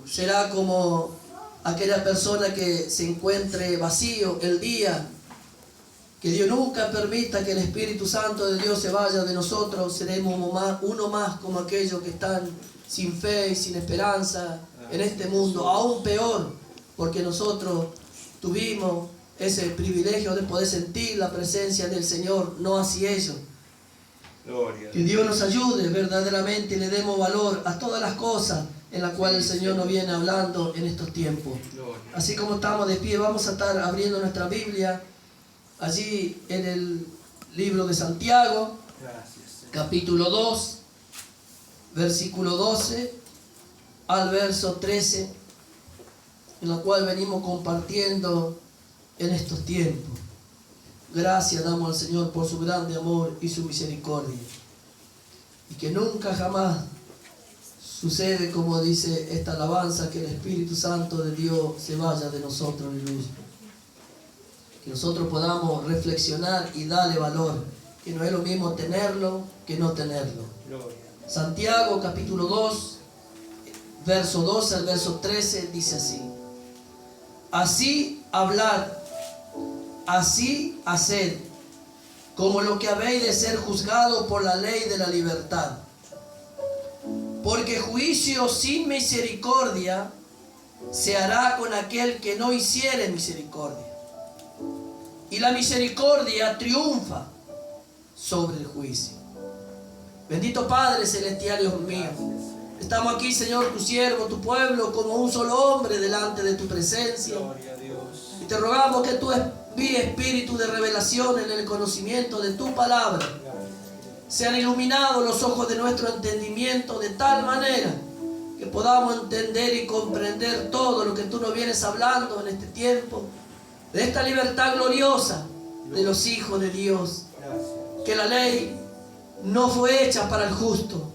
Será como aquella persona que se encuentre vacío el día que Dios nunca permita que el Espíritu Santo de Dios se vaya de nosotros. Seremos uno más como aquellos que están sin fe y sin esperanza en este mundo. Aún peor, porque nosotros tuvimos ese privilegio de poder sentir la presencia del Señor, no así ellos. Que Dios nos ayude verdaderamente y le demos valor a todas las cosas en las cuales el Señor nos viene hablando en estos tiempos. Así como estamos de pie, vamos a estar abriendo nuestra Biblia allí en el libro de Santiago, capítulo 2, versículo 12 al verso 13, en la cual venimos compartiendo en estos tiempos. Gracias damos al Señor por su grande amor y su misericordia. Y que nunca jamás sucede, como dice esta alabanza, que el Espíritu Santo de Dios se vaya de nosotros, aleluya. Que nosotros podamos reflexionar y darle valor, que no es lo mismo tenerlo que no tenerlo. Santiago capítulo 2, verso 12 al verso 13 dice así: así hablad, así haced, como lo que habéis de ser juzgados por la ley de la libertad. Porque juicio sin misericordia se hará con aquel que no hiciere misericordia. Y la misericordia triunfa sobre el juicio. Bendito Padre Celestial, Dios mío, estamos aquí, Señor, tu siervo, tu pueblo, como un solo hombre delante de tu presencia. Y te rogamos que tú envíes espíritu de revelación en el conocimiento de tu palabra. Sean iluminados los ojos de nuestro entendimiento de tal manera que podamos entender y comprender todo lo que tú nos vienes hablando en este tiempo, de esta libertad gloriosa de los hijos de Dios. Que la ley no fue hecha para el justo,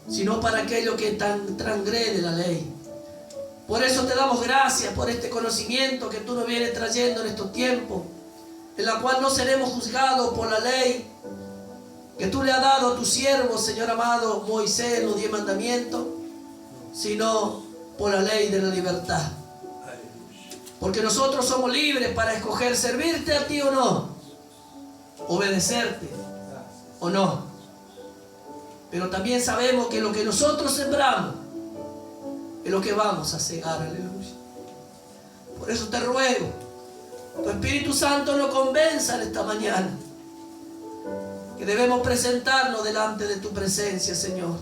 sino para aquello que transgrede la ley. Por eso te damos gracias por este conocimiento que tú nos vienes trayendo en estos tiempos, en la cual no seremos juzgados por la ley que tú le has dado a tu siervo, Señor amado Moisés, los 10 mandamientos, sino por la ley de la libertad. Porque nosotros somos libres para escoger servirte a ti o no, obedecerte o no. Pero también sabemos que lo que nosotros sembramos es lo que vamos a cegar, aleluya. Por eso te ruego, tu Espíritu Santo nos convenza en esta mañana que debemos presentarnos delante de tu presencia, Señor,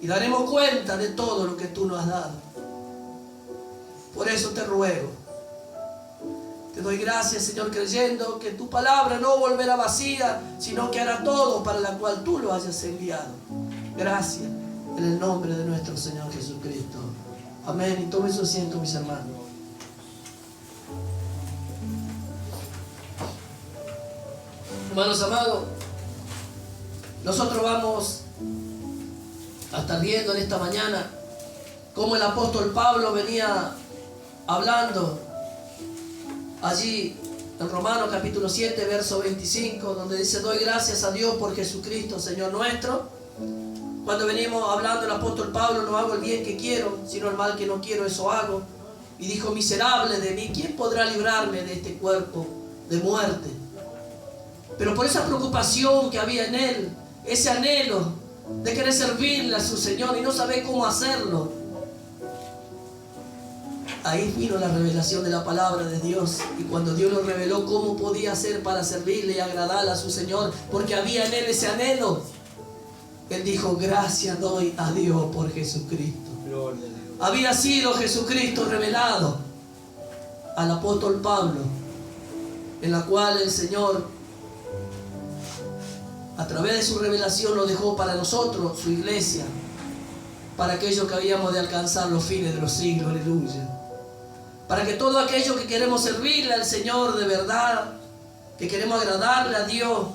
y daremos cuenta de todo lo que tú nos has dado. Por eso te ruego, te doy gracias, Señor, creyendo que tu palabra no volverá vacía, sino que hará todo para la cual tú lo hayas enviado. Gracias, en el nombre de nuestro Señor Jesucristo. Amén. Y tomen su asiento, mis hermanos. Hermanos amados, nosotros vamos a estar viendo en esta mañana cómo el apóstol Pablo venía hablando allí en Romanos capítulo 7, verso 25, donde dice: doy gracias a Dios por Jesucristo, Señor nuestro. Cuando venimos hablando el apóstol Pablo: no hago el bien que quiero, sino el mal que no quiero, eso hago. Y dijo: miserable de mí, ¿quién podrá librarme de este cuerpo de muerte? Pero por esa preocupación que había en él, ese anhelo de querer servirle a su Señor y no saber cómo hacerlo, ahí vino la revelación de la palabra de Dios. Y cuando Dios lo reveló cómo podía hacer para servirle y agradarle a su Señor, porque había en él ese anhelo, él dijo: gracias doy a Dios por Jesucristo. Había sido Jesucristo revelado al apóstol Pablo, en la cual el Señor, a través de su revelación, lo dejó para nosotros, su iglesia, para aquellos que habíamos de alcanzar los fines de los siglos, aleluya. Para que todo aquello que queremos servirle al Señor de verdad, que queremos agradarle a Dios,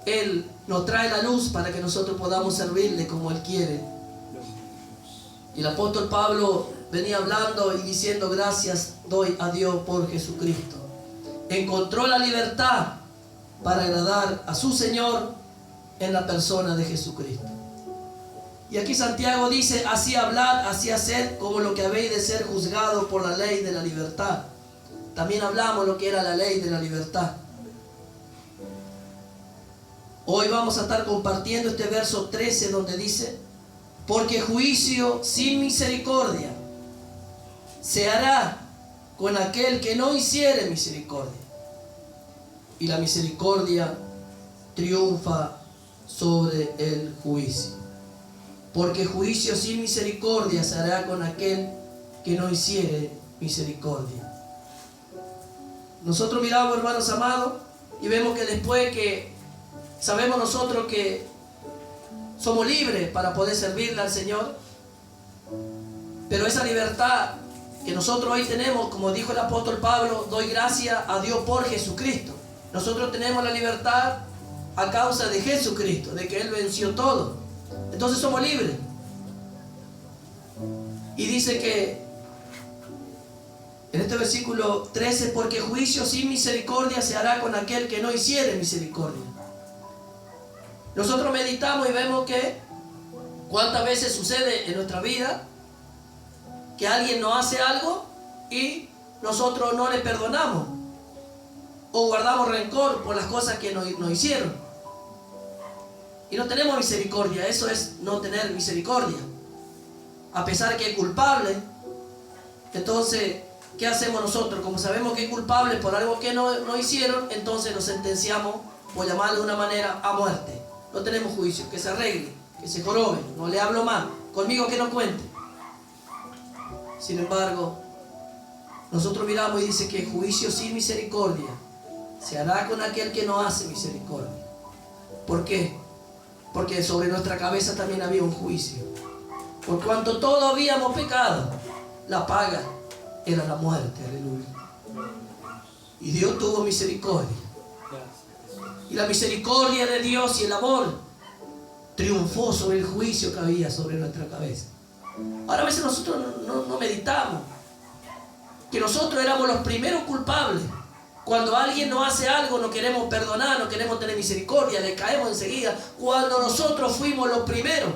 Él nos trae la luz para que nosotros podamos servirle como Él quiere. Y el apóstol Pablo venía hablando y diciendo: gracias doy a Dios por Jesucristo. Encontró la libertad para agradar a su Señor en la persona de Jesucristo. Y aquí Santiago dice, así hablad, así haced, como lo que habéis de ser juzgados por la ley de la libertad. También hablamos lo que era la ley de la libertad. Hoy vamos a estar compartiendo este verso 13 donde dice, porque juicio sin misericordia se hará con aquel que no hiciere misericordia. Y la misericordia triunfa sobre el juicio. Porque juicio sin misericordia se hará con aquel que no hiciere misericordia. Nosotros miramos, hermanos amados, y vemos que después que sabemos nosotros que somos libres para poder servirle al Señor, pero esa libertad que nosotros hoy tenemos, como dijo el apóstol Pablo, doy gracias a Dios por Jesucristo. Nosotros tenemos la libertad a causa de Jesucristo, de que Él venció todo. Entonces somos libres. Y dice que en este versículo 13, porque juicio sin misericordia se hará con aquel que no hiciere misericordia. Nosotros meditamos y vemos que cuántas veces sucede en nuestra vida que alguien nos hace algo y nosotros no le perdonamos o guardamos rencor por las cosas que nos hicieron y no tenemos misericordia. Eso es no tener misericordia, a pesar que es culpable. Entonces, ¿qué hacemos nosotros? Como sabemos que es culpable por algo que no hicieron, entonces nos sentenciamos, por llamarlo de una manera, a muerte. No tenemos juicio, que se arregle, que se jorobe, no le hablo más, conmigo que no cuente. Sin embargo, nosotros miramos y dice que juicio sin misericordia se hará con aquel que no hace misericordia. ¿Por qué? Porque sobre nuestra cabeza también había un juicio. Por cuanto todos habíamos pecado, la paga era la muerte. Aleluya. Y Dios tuvo misericordia. Y la misericordia de Dios y el amor triunfó sobre el juicio que había sobre nuestra cabeza. Ahora a veces nosotros no meditamos que nosotros éramos los primeros culpables. Cuando alguien nos hace algo, no queremos perdonar, no queremos tener misericordia, le caemos enseguida. Cuando nosotros fuimos los primeros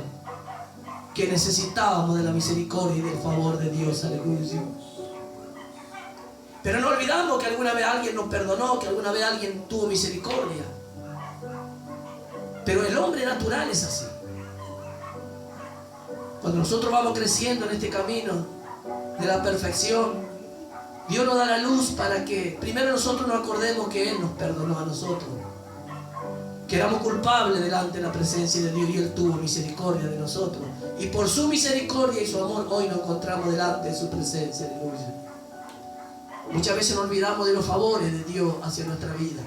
que necesitábamos de la misericordia y del favor de Dios. Aleluya. Pero no olvidamos que alguna vez alguien nos perdonó, que alguna vez alguien tuvo misericordia. Pero el hombre natural es así. Cuando nosotros vamos creciendo en este camino de la perfección, Dios nos da la luz para que primero nosotros nos acordemos que Él nos perdonó a nosotros, que éramos culpables delante de la presencia de Dios y Él tuvo misericordia de nosotros. Y por su misericordia y su amor hoy nos encontramos delante de su presencia. Aleluya. Muchas veces nos olvidamos de los favores de Dios hacia nuestra vida.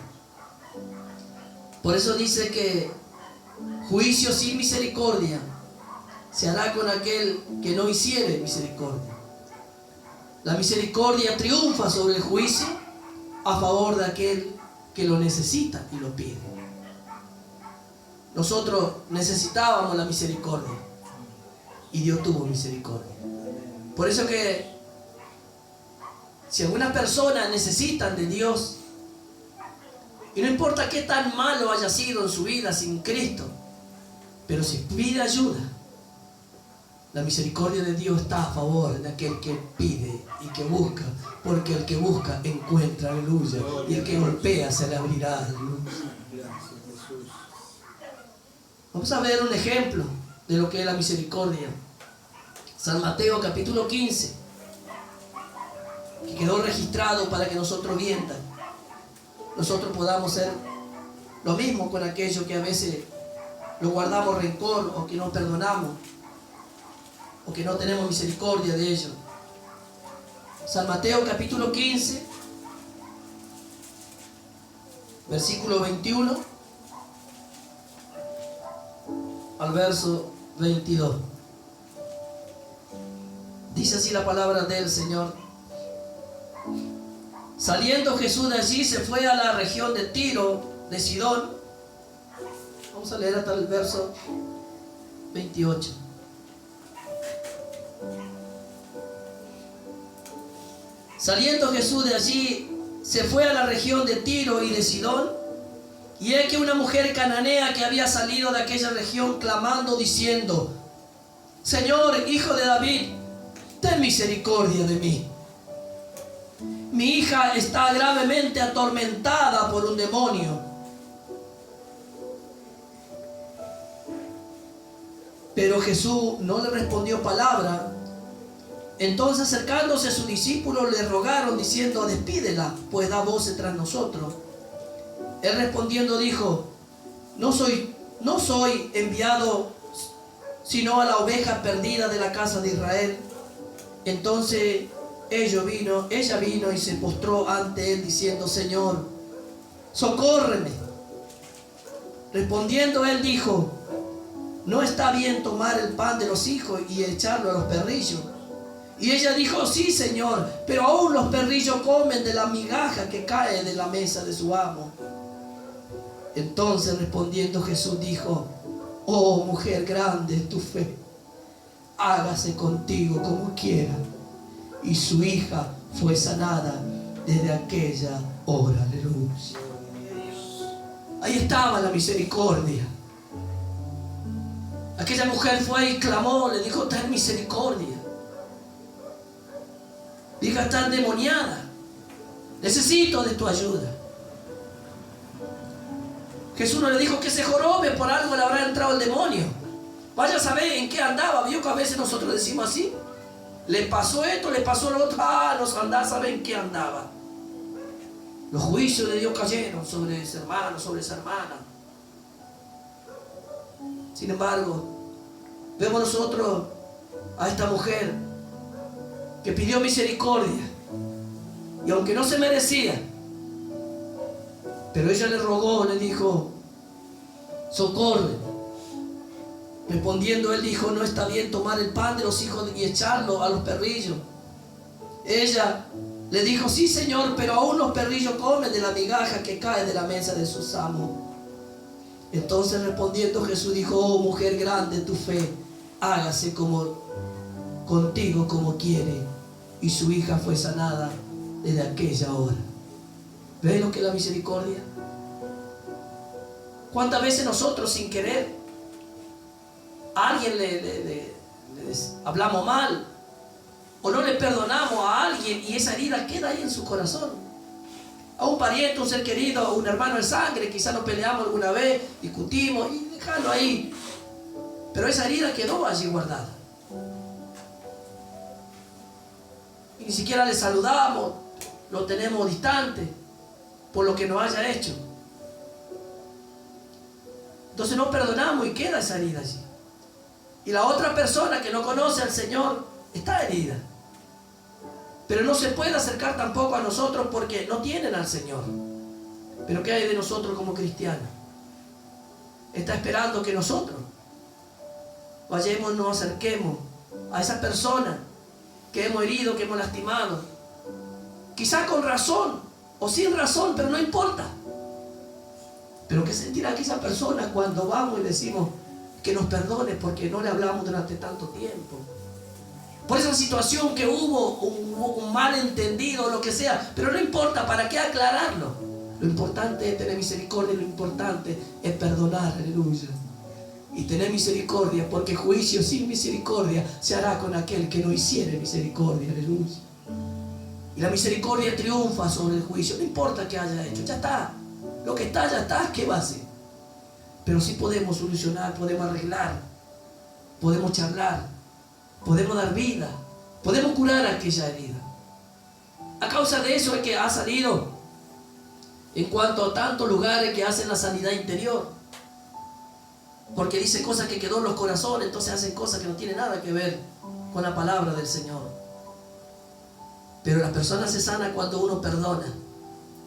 Por eso dice que juicio sin misericordia se hará con aquel que no hiciere misericordia. La misericordia triunfa sobre el juicio a favor de aquel que lo necesita y lo pide. Nosotros necesitábamos la misericordia y Dios tuvo misericordia. Por eso que si algunas personas necesitan de Dios, y no importa qué tan malo haya sido en su vida sin Cristo, pero si pide ayuda, la misericordia de Dios está a favor de aquel que pide y que busca, porque el que busca encuentra, aleluya, y el que golpea se le abrirá, aleluya. Vamos a ver un ejemplo de lo que es la misericordia. San Mateo capítulo 15, que quedó registrado para que nosotros viendo, nosotros podamos ser lo mismo con aquellos que a veces lo guardamos rencor o que no perdonamos o que no tenemos misericordia de ellos. San Mateo capítulo 15, versículo 21 al verso 22. Dice así la palabra del Señor. Saliendo Jesús de allí, se fue a la región de Tiro, de Sidón. Vamos a leer hasta el verso 28. Saliendo Jesús de allí, se fue a la región de Tiro y de Sidón. Y he que una mujer cananea que había salido de aquella región clamando, diciendo: Señor, hijo de David, ten misericordia de mí. Mi hija está gravemente atormentada por un demonio. Pero Jesús no le respondió palabra. Entonces, acercándose a sus discípulos, le rogaron diciendo: despídela, pues da voces tras nosotros. Él respondiendo dijo: no soy enviado sino a la oveja perdida de la casa de Israel. Entonces ella vino y se postró ante él diciendo: Señor, socórreme. Respondiendo él dijo: no está bien tomar el pan de los hijos y echarlo a los perrillos. Y ella dijo: sí, Señor, pero aún los perrillos comen de la migaja que cae de la mesa de su amo. Entonces respondiendo Jesús dijo: oh mujer, grande es tu fe, hágase contigo como quiera. Y su hija fue sanada desde aquella hora. Aleluya. Ahí estaba la misericordia. Aquella mujer fue y clamó, le dijo: ten misericordia. Mi hija está endemoniada, necesito de tu ayuda. Jesús no le dijo que se jorobe, por algo le habrá entrado el demonio. Vaya a saber en qué andaba. Vio que a veces nosotros decimos así: le pasó esto, le pasó lo otro, nos andaba a saber en qué andaba. Los juicios de Dios cayeron sobre ese hermano, sobre esa hermana. Sin embargo, vemos nosotros a esta mujer que pidió misericordia, y aunque no se merecía, pero ella le rogó, le dijo: socorre. Respondiendo él dijo: no está bien tomar el pan de los hijos y echarlo a los perrillos. Ella le dijo: sí, Señor, pero aún los perrillos comen de la migaja que cae de la mesa de sus amos. Entonces respondiendo Jesús dijo: oh mujer, grande tu fe, hágase contigo como quiere. Y su hija fue sanada desde aquella hora. ¿Ven lo que es la misericordia? ¿Cuántas veces nosotros sin querer a alguien le hablamos mal, o no le perdonamos a alguien y esa herida queda ahí en su corazón? A un pariente, un ser querido, a un hermano de sangre, quizás nos peleamos alguna vez, discutimos y dejarlo ahí, pero esa herida quedó allí guardada. Y ni siquiera le saludamos, lo tenemos distante por lo que nos haya hecho. Entonces no perdonamos y queda esa herida allí. Y la otra persona que no conoce al Señor está herida, pero no se puede acercar tampoco a nosotros porque no tienen al Señor. Pero ¿qué hay de nosotros como cristianos? Está esperando que nosotros vayamos, nos acerquemos a esa persona que hemos herido, que hemos lastimado, quizá con razón o sin razón, pero no importa. Pero ¿qué sentirá aquella persona cuando vamos y decimos que nos perdone porque no le hablamos durante tanto tiempo? Por esa situación que hubo un malentendido o lo que sea, pero no importa, ¿para qué aclararlo? Lo importante es tener misericordia, lo importante es perdonar, aleluya. Y tener misericordia, porque juicio sin misericordia se hará con aquel que no hiciere misericordia, aleluya. Y la misericordia triunfa sobre el juicio, no importa qué haya hecho, ya está. Lo que está, ya está, ¿qué va a hacer? Pero sí podemos solucionar, podemos arreglar, podemos charlar, podemos dar vida, podemos curar aquella herida. A causa de eso es que ha salido en cuanto a tantos lugares que hacen la sanidad interior, porque dice cosas que quedó en los corazones, entonces hacen cosas que no tienen nada que ver con la palabra del Señor. Pero la persona se sana cuando uno perdona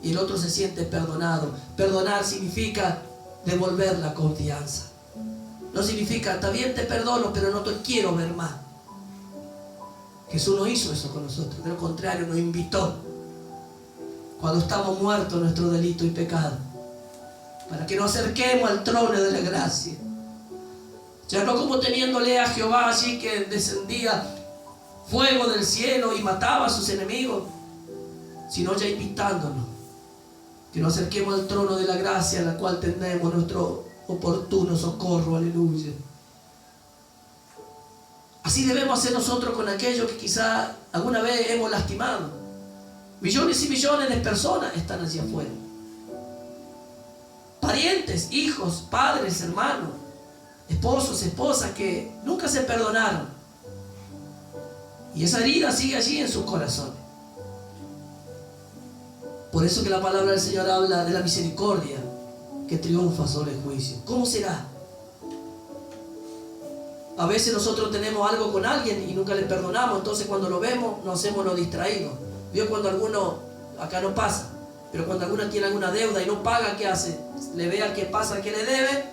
y el otro se siente perdonado. Perdonar significa devolver la confianza. No significa: está bien, te perdono, pero no te quiero ver más. Jesús no hizo eso con nosotros, de lo contrario nos invitó cuando estamos muertos en nuestro delito y pecado, para que nos acerquemos al trono de la gracia. Ya no como teniéndole a Jehová allí que descendía fuego del cielo y mataba a sus enemigos, sino ya invitándonos que nos acerquemos al trono de la gracia, en la cual tenemos nuestro oportuno socorro, aleluya. Así debemos hacer nosotros con aquellos que quizá alguna vez hemos lastimado. Millones y millones de personas están allí afuera. Parientes, hijos, padres, hermanos, esposos, esposas que nunca se perdonaron. Y esa herida sigue allí en sus corazones. Por eso que la palabra del Señor habla de la misericordia que triunfa sobre el juicio. ¿Cómo será? A veces nosotros tenemos algo con alguien y nunca le perdonamos, entonces cuando lo vemos nos hacemos los distraídos. Vio cuando alguno, acá no pasa, pero cuando alguno tiene alguna deuda y no paga, ¿qué hace? Le ve al que pasa, al que le debe,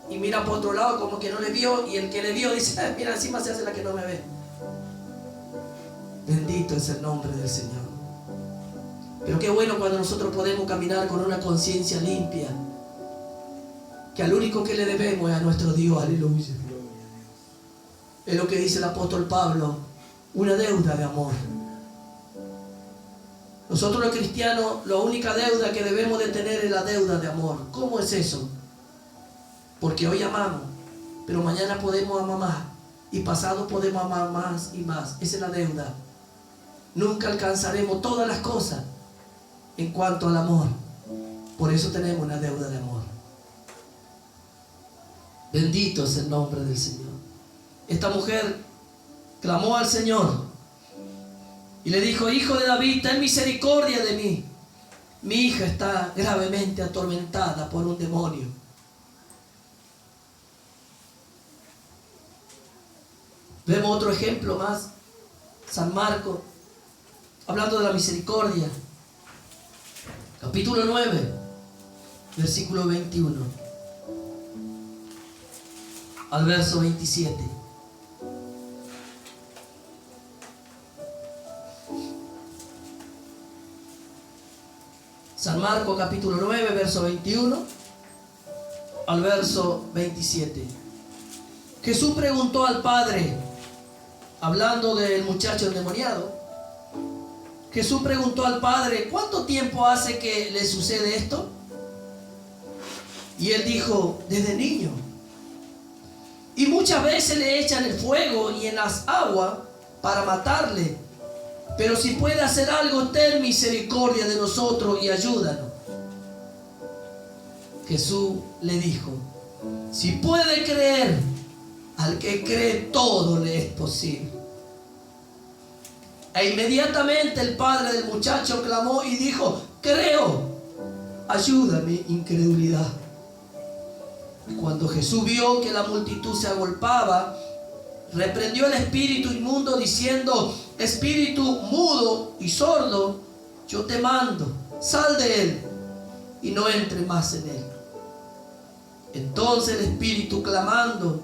y mira por otro lado como que no le vio, y el que le vio dice, mira, encima se hace la que no me ve. Bendito es el nombre del Señor. Pero qué bueno cuando nosotros podemos caminar con una conciencia limpia, que al único que le debemos es a nuestro Dios. Aleluya. Es lo que dice el apóstol Pablo, una deuda de amor. Nosotros los cristianos, la única deuda que debemos de tener es la deuda de amor. ¿Cómo es eso? Porque hoy amamos, pero mañana podemos amar más, y pasado podemos amar más y más. Esa es la deuda. Nunca alcanzaremos todas las cosas en cuanto al amor. Por eso tenemos una deuda de amor. Bendito es el nombre del Señor. Esta mujer clamó al Señor y le dijo: Hijo de David, ten misericordia de mí. Mi hija está gravemente atormentada por un demonio. Vemos otro ejemplo más. San Marcos, hablando de la misericordia. Capítulo 9, versículo 21 al verso 27. San Marcos capítulo 9, verso 21 al verso 27. Jesús preguntó al Padre, hablando del muchacho endemoniado, Jesús preguntó al Padre: ¿cuánto tiempo hace que le sucede esto? Y él dijo: desde niño. Y muchas veces le echan el fuego y en las aguas para matarle. Pero si puede hacer algo, ten misericordia de nosotros y ayúdanos. Jesús le dijo: si puede creer, al que cree todo le es posible. E inmediatamente el padre del muchacho clamó y dijo: creo, ayuda mi incredulidad. Cuando Jesús vio que la multitud se agolpaba, reprendió el espíritu inmundo diciendo: espíritu mudo y sordo, yo te mando, sal de él y no entre más en él. Entonces el espíritu, clamando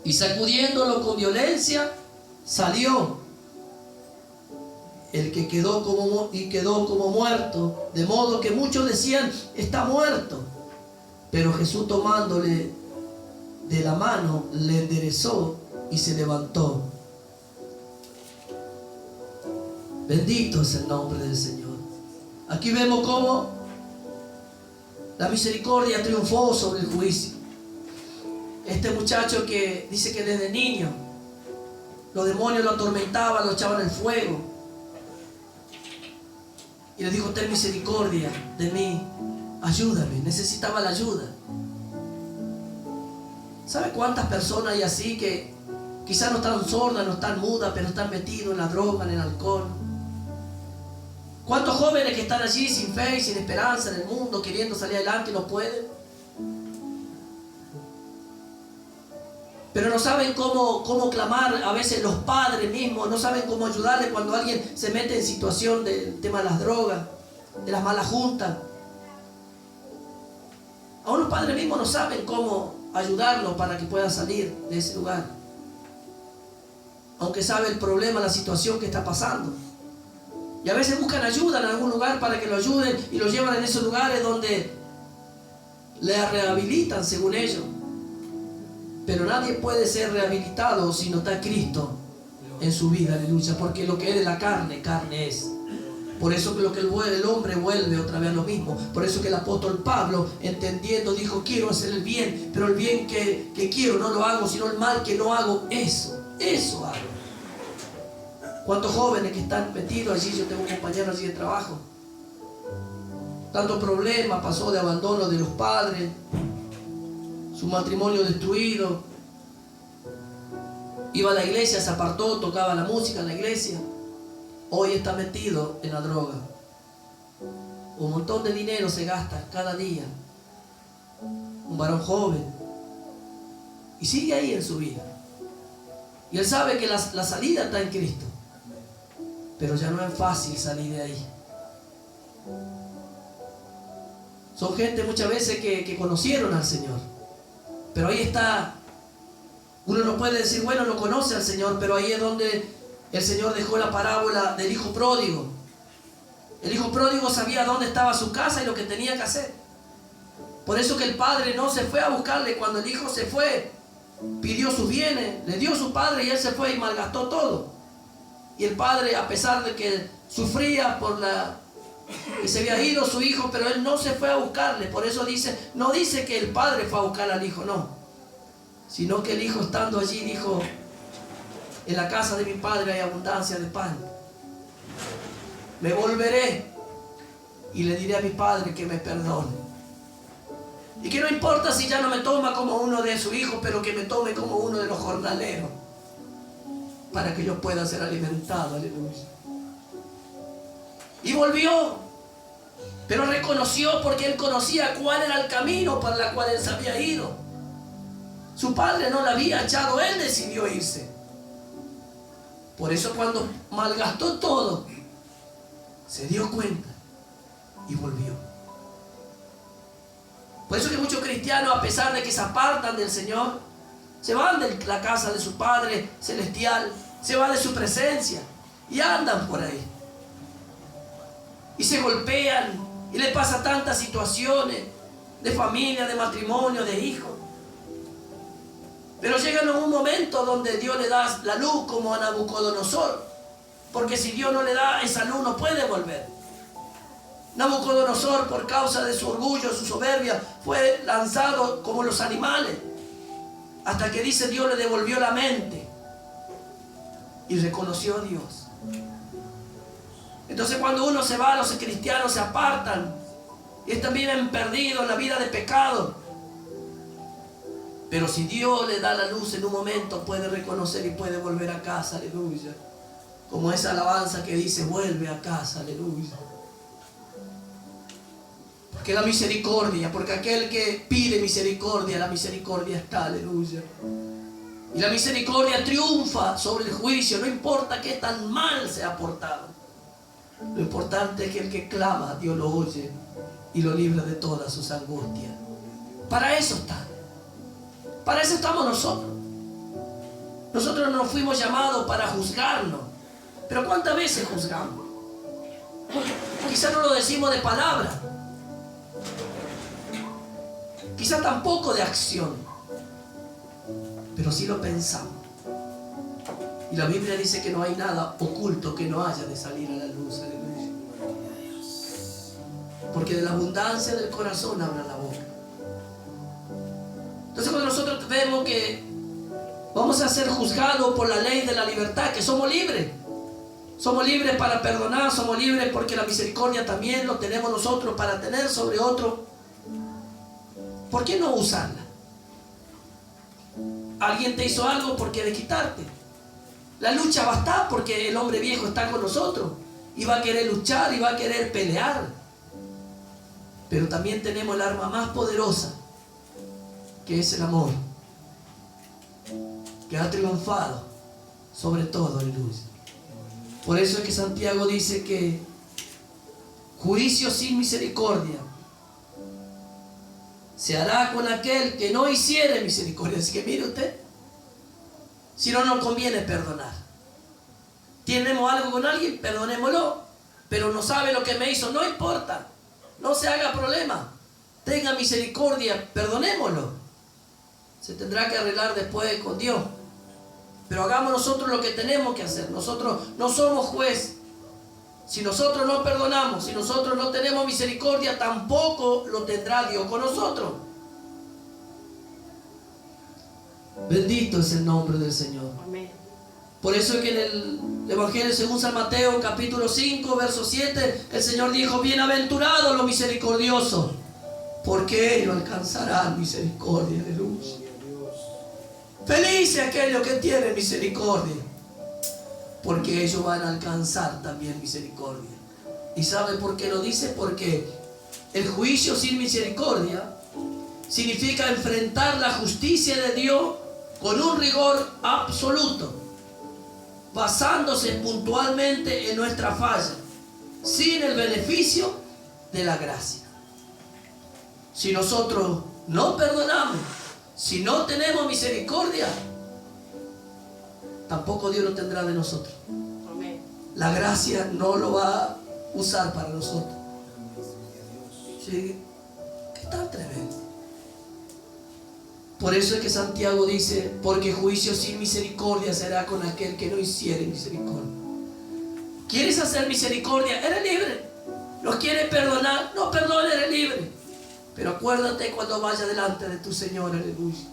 y sacudiéndolo con violencia, salió. El que quedó como muerto, de modo que muchos decían: está muerto. Pero Jesús, tomándole de la mano, le enderezó y se levantó. Bendito es el nombre del Señor. Aquí vemos cómo la misericordia triunfó sobre el juicio. Este muchacho que dice que desde niño los demonios lo atormentaban, lo echaban en el fuego, y le dijo: ten misericordia de mí, ayúdame. Necesitaba la ayuda. ¿Sabe cuántas personas hay así que quizás no están sordas, no están mudas, pero están metidos en la droga, en el alcohol? ¿Cuántos jóvenes que están allí sin fe y sin esperanza en el mundo, queriendo salir adelante y no pueden? Pero no saben cómo clamar. A veces los padres mismos no saben cómo ayudarle cuando alguien se mete en situación del tema de las drogas, de las malas juntas. Aún los padres mismos no saben cómo ayudarlo para que pueda salir de ese lugar, aunque sabe el problema, la situación que está pasando. Y a veces buscan ayuda en algún lugar para que lo ayuden y lo llevan en esos lugares donde le rehabilitan según ellos. Pero nadie puede ser rehabilitado si no está Cristo en su vida, aleluya, porque lo que es de la carne, carne es. Por eso que lo que el hombre vuelve otra vez a lo mismo. Por eso que el apóstol Pablo, entendiendo, dijo: quiero hacer el bien, pero el bien que quiero no lo hago, sino el mal que no hago, eso Eso hago. ¿Cuántos jóvenes que están metidos allí? Yo tengo un compañero allí de trabajo. Tanto problema pasó de abandono de los padres, su matrimonio destruido. Iba a la iglesia, se apartó, tocaba la música en la iglesia. Hoy está metido en la droga. Un montón de dinero se gasta cada día. Un varón joven. Y sigue ahí en su vida. Y él sabe que la salida está en Cristo. Pero ya no es fácil salir de ahí. Son gente muchas veces que conocieron al Señor. Pero ahí está. Uno no puede decir, bueno, no conoce al Señor, pero ahí es donde el Señor dejó la parábola del hijo pródigo. El hijo pródigo sabía dónde estaba su casa y lo que tenía que hacer. Por eso que el padre no se fue a buscarle. Cuando el hijo se fue, pidió sus bienes, le dio a su padre y él se fue y malgastó todo. Y el padre, a pesar de que sufría por que se había ido su hijo, pero él no se fue a buscarle. Por eso no dice que el padre fue a buscar al hijo, no. Sino que el hijo, estando allí, dijo: en la casa de mi padre hay abundancia de pan. Me volveré y le diré a mi padre que me perdone. Y que no importa si ya no me toma como uno de sus hijos, pero que me tome como uno de los jornaleros, para que yo pueda ser alimentado. Aleluya. Y volvió, pero reconoció, porque él conocía cuál era el camino para el cual él se había ido. Su padre no le había echado, él decidió irse. Por eso cuando malgastó todo, se dio cuenta y volvió. Por eso que muchos cristianos, a pesar de que se apartan del Señor, se van de la casa de su Padre Celestial, se van de su presencia y andan por ahí. Y se golpean y le pasan tantas situaciones de familia, de matrimonio, de hijos. Pero llegan a un momento donde Dios le da la luz, como a Nabucodonosor. Porque si Dios no le da esa luz, no puede volver. Nabucodonosor, por causa de su orgullo, su soberbia, fue lanzado como los animales. Hasta que dice, Dios le devolvió la mente. Y reconoció a Dios. Entonces cuando uno se va, los cristianos se apartan. Y están viven perdidos en la vida de pecado. Pero si Dios le da la luz en un momento, puede reconocer y puede volver a casa, aleluya. Como esa alabanza que dice, vuelve a casa, aleluya. Porque la misericordia, porque aquel que pide misericordia, la misericordia está, aleluya. Y la misericordia triunfa sobre el juicio, no importa qué tan mal se ha portado. Lo importante es que el que clama, Dios lo oye y lo libra de todas sus angustias. Para eso está. Para eso estamos nosotros. Nosotros no fuimos llamados para juzgarnos. Pero ¿cuántas veces juzgamos? Quizás no lo decimos de palabra. Quizás tampoco de acción. Pero sí lo pensamos. Y la Biblia dice que no hay nada oculto que no haya de salir a la luz. Aleluya. Porque de la abundancia del corazón habla la boca. Entonces cuando nosotros vemos que vamos a ser juzgados por la ley de la libertad, que somos libres. Somos libres para perdonar, somos libres porque la misericordia también lo tenemos nosotros para tener sobre otro. ¿Por qué no usarla? Alguien te hizo algo, ¿por qué de quitarte? La lucha va a estar porque el hombre viejo está con nosotros y va a querer luchar y va a querer pelear. Pero también tenemos el arma más poderosa, que es el amor, que ha triunfado sobre todo, aleluya. Por eso es que Santiago dice que juicio sin misericordia se hará con aquel que no hiciere misericordia. Así que mire usted, si no nos conviene perdonar. Tenemos algo con alguien, perdonémoslo. Pero no sabe lo que me hizo, no importa, no se haga problema, tenga misericordia, perdonémoslo. Se tendrá que arreglar después con Dios. Pero hagamos nosotros lo que tenemos que hacer. Nosotros no somos juez. Si nosotros no perdonamos, si nosotros no tenemos misericordia, tampoco lo tendrá Dios con nosotros. Bendito es el nombre del Señor. Amén. Por eso es que en el Evangelio según San Mateo, capítulo 5, verso 7, el Señor dijo: bienaventurados los misericordiosos, porque ellos alcanzarán misericordia. Aleluya. Felices aquellos que tienen misericordia, porque ellos van a alcanzar también misericordia. ¿Y sabe por qué lo dice? Porque el juicio sin misericordia significa enfrentar la justicia de Dios con un rigor absoluto, basándose puntualmente en nuestra falla, sin el beneficio de la gracia. Si nosotros no perdonamos, si no tenemos misericordia, tampoco Dios lo tendrá de nosotros. Amén. La gracia no lo va a usar para nosotros. ¿Sí? ¿Qué tan tremendo? Por eso es que Santiago dice: porque juicio sin misericordia será con aquel que no hiciere misericordia. ¿Quieres hacer misericordia? Eres libre. ¿Los quieres perdonar? No perdona, eres libre. Pero acuérdate cuando vaya delante de tu Señor, aleluya.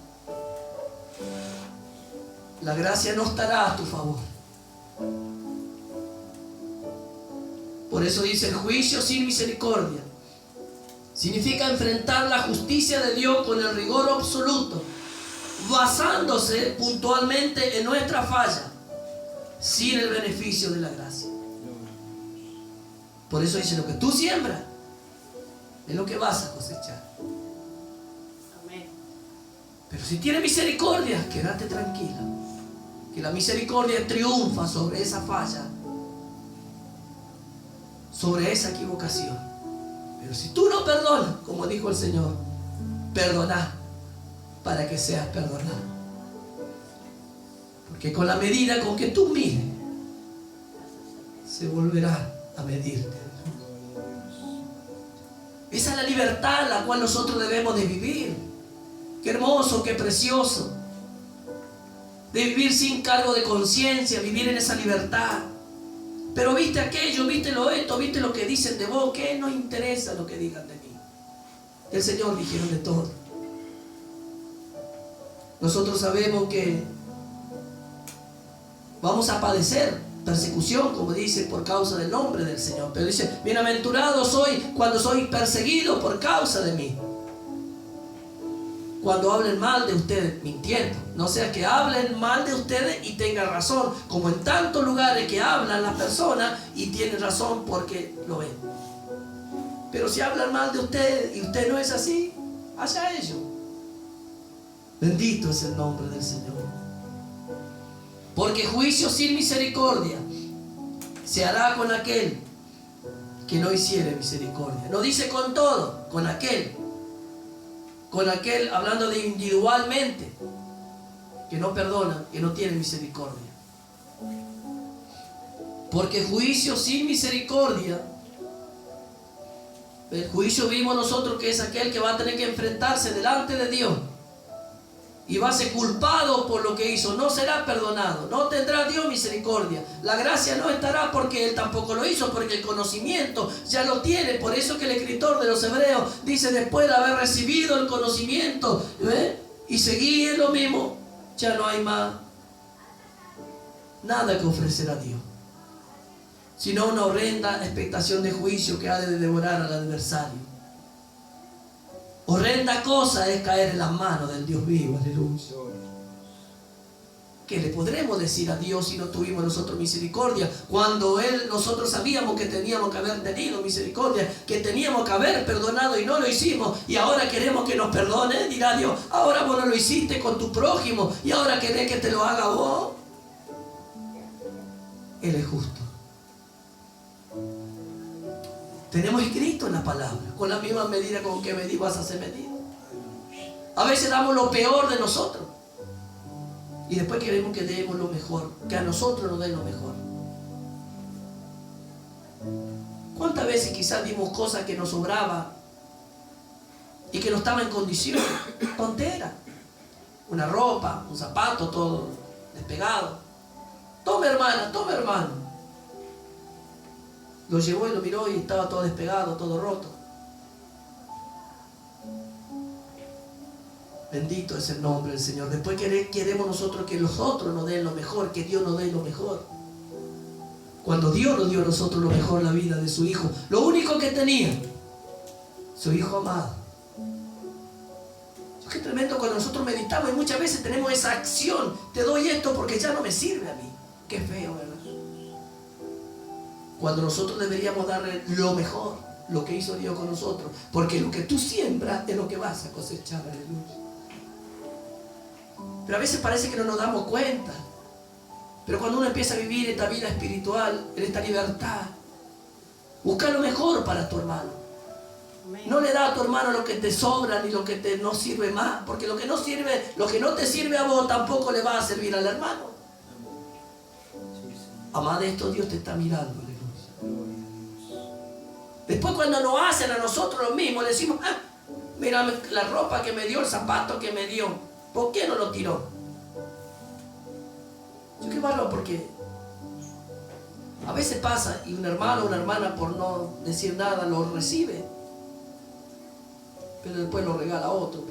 La gracia no estará a tu favor. Por eso dice: el juicio sin misericordia significa enfrentar la justicia de Dios con el rigor absoluto, basándose puntualmente en nuestra falla, sin el beneficio de la gracia. Por eso dice: lo que tú siembras es lo que vas a cosechar. Amén. Pero si tienes misericordia, quédate tranquila, que la misericordia triunfa sobre esa falla, sobre esa equivocación. Pero si tú no perdonas, como dijo el Señor, perdona para que seas perdonado. Porque con la medida con que tú mires, se volverá a medirte. Esa es la libertad la cual nosotros debemos de vivir. Qué hermoso, qué precioso. De vivir sin cargo de conciencia, vivir en esa libertad. Pero viste aquello, viste lo esto, viste lo que dicen de vos, que no interesa lo que digan de mí. El Señor dijeron de todo. Nosotros sabemos que vamos a padecer persecución, como dice, por causa del nombre del Señor. Pero dice: bienaventurado soy cuando soy perseguido por causa de mí. Cuando hablen mal de ustedes, mintiendo. No sea que hablen mal de ustedes y tengan razón, como en tantos lugares que hablan las personas y tienen razón porque lo ven. Pero si hablan mal de usted y usted no es así, allá ellos. Bendito es el nombre del Señor. Porque juicio sin misericordia se hará con aquel que no hiciere misericordia. No dice con todo, con aquel. Con aquel, hablando de individualmente, que no perdona, que no tiene misericordia. Porque juicio sin misericordia, el juicio vimos nosotros que es aquel que va a tener que enfrentarse delante de Dios y va a ser culpado por lo que hizo, no será perdonado, no tendrá Dios misericordia. La gracia no estará porque Él tampoco lo hizo, porque el conocimiento ya lo tiene. Por eso que el escritor de los Hebreos dice: después de haber recibido el conocimiento y seguir lo mismo, ya no hay más nada que ofrecer a Dios, sino una horrenda expectación de juicio que ha de devorar al adversario. Horrenda cosa es caer en las manos del Dios vivo, aleluya. ¿Qué le podremos decir a Dios si no tuvimos nosotros misericordia? Cuando nosotros sabíamos que teníamos que haber tenido misericordia, que teníamos que haber perdonado y no lo hicimos, y ahora queremos que nos perdone. Dirá Dios: ahora vos no lo hiciste con tu prójimo y ahora querés que te lo haga vos. Él es justo. Tenemos escrito en la palabra: con la misma medida con que medís vas a ser medido. A veces damos lo peor de nosotros y después queremos que demos lo mejor, que a nosotros nos den lo mejor. ¿Cuántas veces quizás dimos cosas que nos sobraba y que no estaba en condición? Tontera. Una ropa, un zapato, todo despegado. Tome hermana, tome hermano. Lo llevó y lo miró y estaba todo despegado, todo roto. Bendito es el nombre del Señor. Después queremos nosotros que los otros nos den lo mejor, que Dios nos dé lo mejor. Cuando Dios nos dio a nosotros lo mejor, la vida de su Hijo, lo único que tenía, su Hijo amado. Qué tremendo cuando nosotros meditamos y muchas veces tenemos esa acción. Te doy esto porque ya no me sirve a mí. Qué feo, ¿verdad? Cuando nosotros deberíamos darle lo mejor, lo que hizo Dios con nosotros. Porque lo que tú siembras es lo que vas a cosechar. Aleluya. Pero a veces parece que no nos damos cuenta. Pero cuando uno empieza a vivir esta vida espiritual, en esta libertad, busca lo mejor para tu hermano. No le da a tu hermano lo que te sobra ni lo que te no sirve más, porque lo que no sirve, lo que no te sirve a vos tampoco le va a servir al hermano. Amado de esto, Dios te está mirando. Después cuando nos hacen a nosotros lo mismo, decimos, mira la ropa que me dio, el zapato que me dio, ¿por qué no lo tiró? Qué valor, porque a veces pasa y un hermano o una hermana, por no decir nada, lo recibe, pero después lo regala a otro.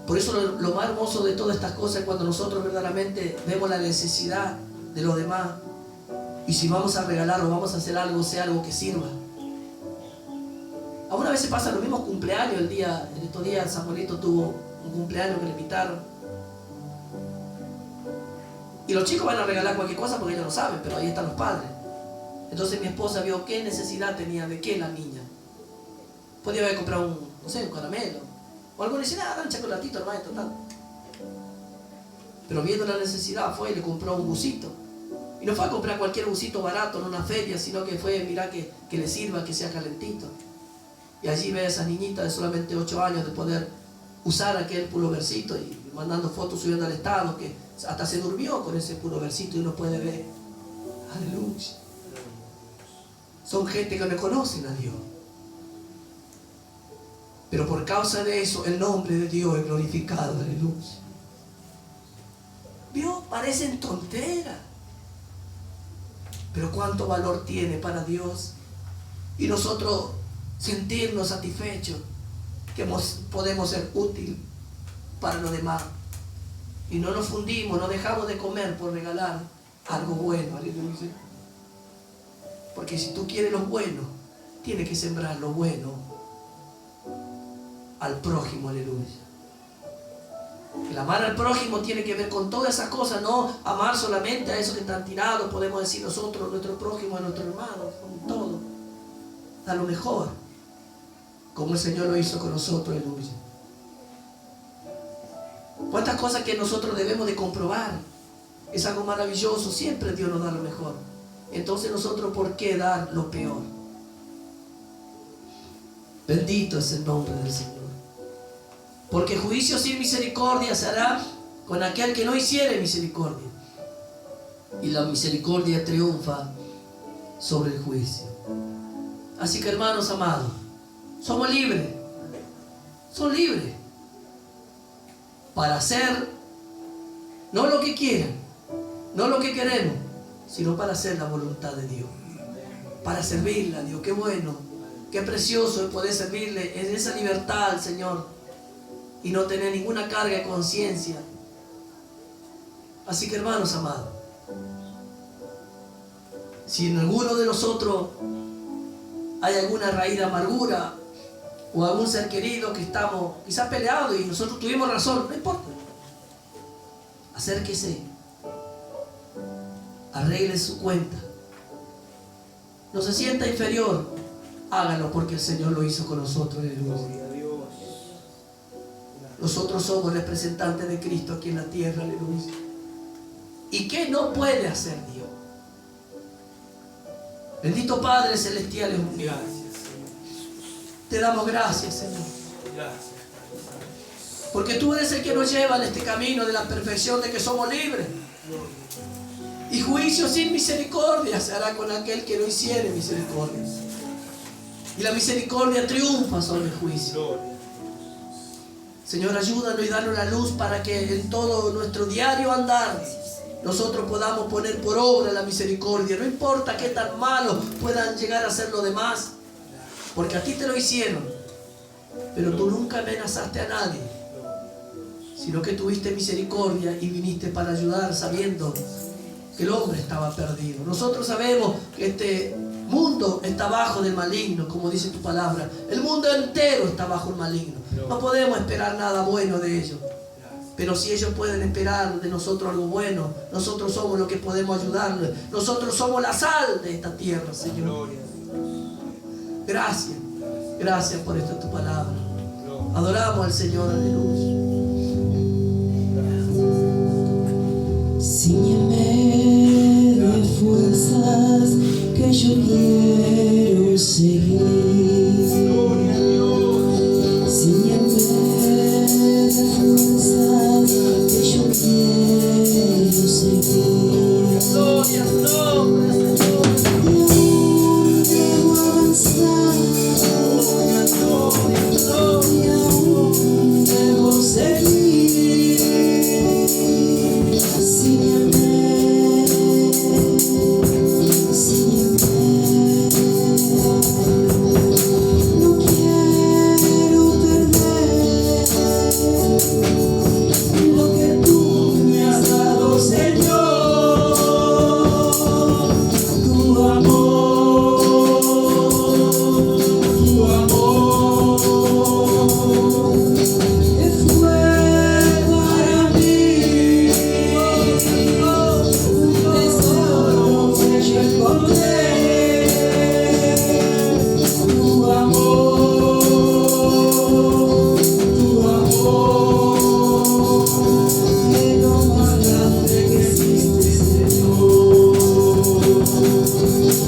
Por eso lo más hermoso de todas estas cosas es cuando nosotros verdaderamente vemos la necesidad de los demás, y si vamos a regalar o vamos a hacer algo, sea algo que sirva. Algunas veces pasa los mismos cumpleaños. En estos días Samuelito tuvo un cumpleaños que le invitaron, y los chicos van a regalar cualquier cosa porque ellos no saben, pero ahí están los padres. Entonces mi esposa vio qué necesidad tenía de qué la niña. Podía haber comprado un caramelo o algo, dice, nada, un chocolatito, hermano, total. Pero viendo la necesidad fue y le compró un busito. Y no fue a comprar cualquier busito barato en una feria, sino que fue, mirá que le sirva, que sea calentito. Y allí ve a esas niñitas de solamente 8 años de poder usar aquel puloversito y mandando fotos, subiendo al estado, que hasta se durmió con ese puloversito y uno puede ver. Aleluya. Son gente que no conocen a Dios. Pero por causa de eso, el nombre de Dios es glorificado. Aleluya. Dios parecen tonteras, pero cuánto valor tiene para Dios. Y nosotros sentirnos satisfechos que podemos ser útil para los demás. Y no nos fundimos, no dejamos de comer por regalar algo bueno. Aleluya. Porque si tú quieres lo bueno, tienes que sembrar lo bueno al prójimo. Aleluya. El amar al prójimo tiene que ver con todas esas cosas, no amar solamente a esos que están tirados. Podemos decir nosotros, nuestro prójimo, a nuestro hermano, con todo. Da lo mejor, como el Señor lo hizo con nosotros. Aleluya. ¿Cuántas cosas que nosotros debemos de comprobar? Es algo maravilloso, siempre Dios nos da lo mejor. Entonces nosotros, ¿por qué dar lo peor? Bendito es el nombre del Señor. Porque juicio sin misericordia se hará con aquel que no hiciere misericordia. Y la misericordia triunfa sobre el juicio. Así que, hermanos amados, somos libres. Son libres para hacer no lo que quieran, no lo que queremos, sino para hacer la voluntad de Dios, para servirle a Dios. Qué bueno, qué precioso es poder servirle en esa libertad al Señor y no tener ninguna carga de conciencia. Así que, hermanos amados, si en alguno de nosotros hay alguna raíz de amargura o algún ser querido que estamos quizás peleados y nosotros tuvimos razón, no importa, acérquese, arregle su cuenta, no se sienta inferior, hágalo porque el Señor lo hizo con nosotros. Aleluya. Nosotros somos representantes de Cristo aquí en la tierra. Aleluya. ¿Y qué no puede hacer Dios? Bendito Padre Celestial, te damos gracias, Señor. Porque tú eres el que nos lleva en este camino de la perfección, de que somos libres. Y juicio sin misericordia se hará con aquel que no hiciere misericordia. Y la misericordia triunfa sobre el juicio. Señor, ayúdanos y danos la luz para que en todo nuestro diario andar nosotros podamos poner por obra la misericordia. No importa qué tan malos puedan llegar a ser los demás, porque a ti te lo hicieron Pero tú nunca amenazaste a nadie, sino que tuviste misericordia y viniste para ayudar, sabiendo que el hombre estaba perdido. Nosotros sabemos que este mundo está bajo del maligno, como dice tu palabra. El mundo entero está bajo el maligno. No podemos esperar nada bueno de ellos. Pero si ellos pueden esperar de nosotros algo bueno, nosotros somos los que podemos ayudarles. Nosotros somos la sal de esta tierra, Señor. Gracias. Gracias por esta tu palabra. Adoramos al Señor, aleluya. Síñeme de fuerzas que yo quiero seguir. Síñeme de fuerzas que yo quiero seguir. Gloria al nombre, Señor. Debo avanzar y aún debo seguir. Síñeme, síñeme. No quiero perder lo que tú me has dado, Señor. Tu amor, que fue para mí un tesoro que yo encontré. Tu amor, que lo más grande que existe, Señor.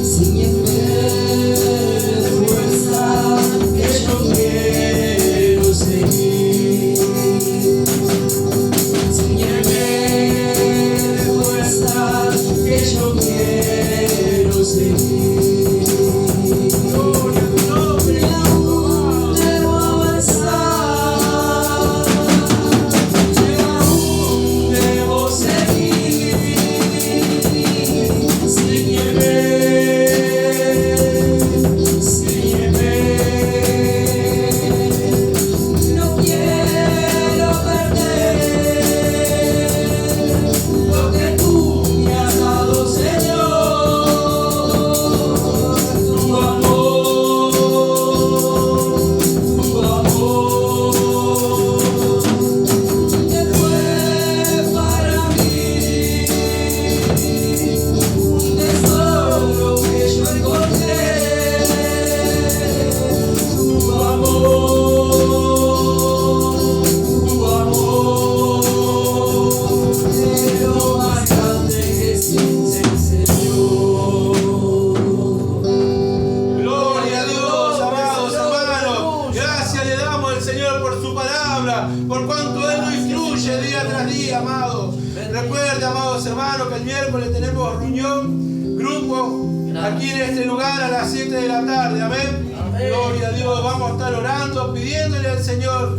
Síñeme de fuerza que yo quiero seguir. Síñeme de fuerza que yo quiero seguir. Gloria al nombre, y aún debo avanzar, y aún debo seguir. Síñeme, síñeme. No quiero perder lo que tú me has dado, Señor. Tu amor, que fue para mí un tesoro que yo encontré. Tu amor, que lo más grande que existe, Señor. Gloria a Dios, amados hermanos. Gracias le damos al Señor por su palabra, por cuanto Él nos instruye día tras día, amados. Recuerde, amados hermanos, que el miércoles tenemos reunión, grupo, aquí en este lugar a las 7 de la tarde. Amén. Gloria a Dios. Vamos a estar orando, pidiéndole al Señor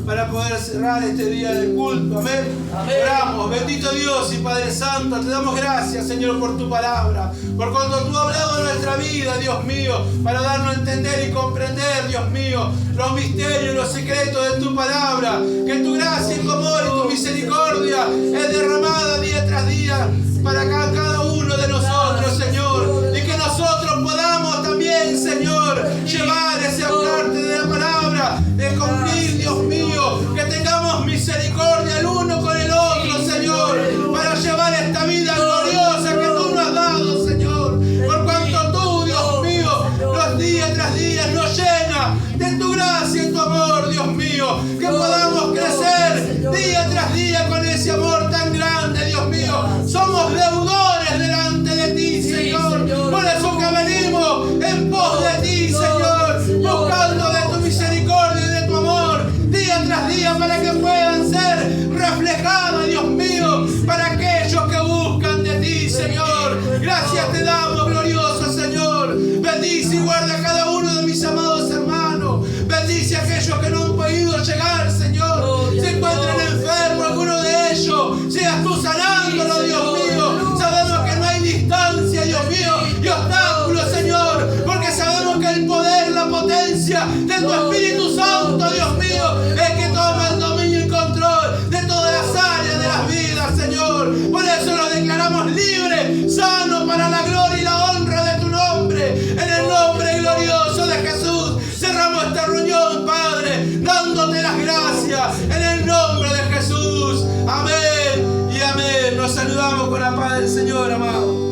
para poder cerrar este día de culto. Amén. Oramos. Bendito Dios y Padre Santo, te damos gracias, Señor, por tu palabra, por cuando tú has hablado en nuestra vida, Dios mío, para darnos a entender y comprender, Dios mío, los misterios y los secretos de tu palabra. Que tu gracia y tu amor y tu misericordia es derramada día tras día para cada uno de nosotros, Señor, y que nosotros podamos también, Señor, llevar ese parte de la palabra, de cumplir, Dios mío, que tengamos misericordia el uno con el otro, Señor, para llevar esta vida gloriosa que tú nos has dado, Señor, por cuanto tú, Dios mío, los días tras días nos llena de tu gracia y tu amor, Dios mío, que podamos crecer día tras día con ese amor tan grande, Dios mío. Somos deudores delante de ti, Señor, por eso que venimos en pos de ti, Señor, buscando de tu misericordia y de tu amor día tras día, para que puedan ser reflejadas, Dios mío, para aquellos que buscan de ti, Señor. Gracias te damos, glorioso Señor. Bendice y guarda a cada uno de mis amados hermanos. Bendice a aquellos que no han podido llegar, Señor. Se encuentran enfermos, alguno de ellos. Seas tú sanándolo, Dios mío. Sabemos que no hay distancia, Dios mío, y obstáculos, Señor, porque sabemos que el poder, la potencia de tu Espíritu Santo sano para la gloria y la honra de tu nombre. En el nombre glorioso de Jesús, cerramos esta reunión, Padre, dándote las gracias. En el nombre de Jesús. Amén y amén. Nos saludamos con la paz del Señor, amado.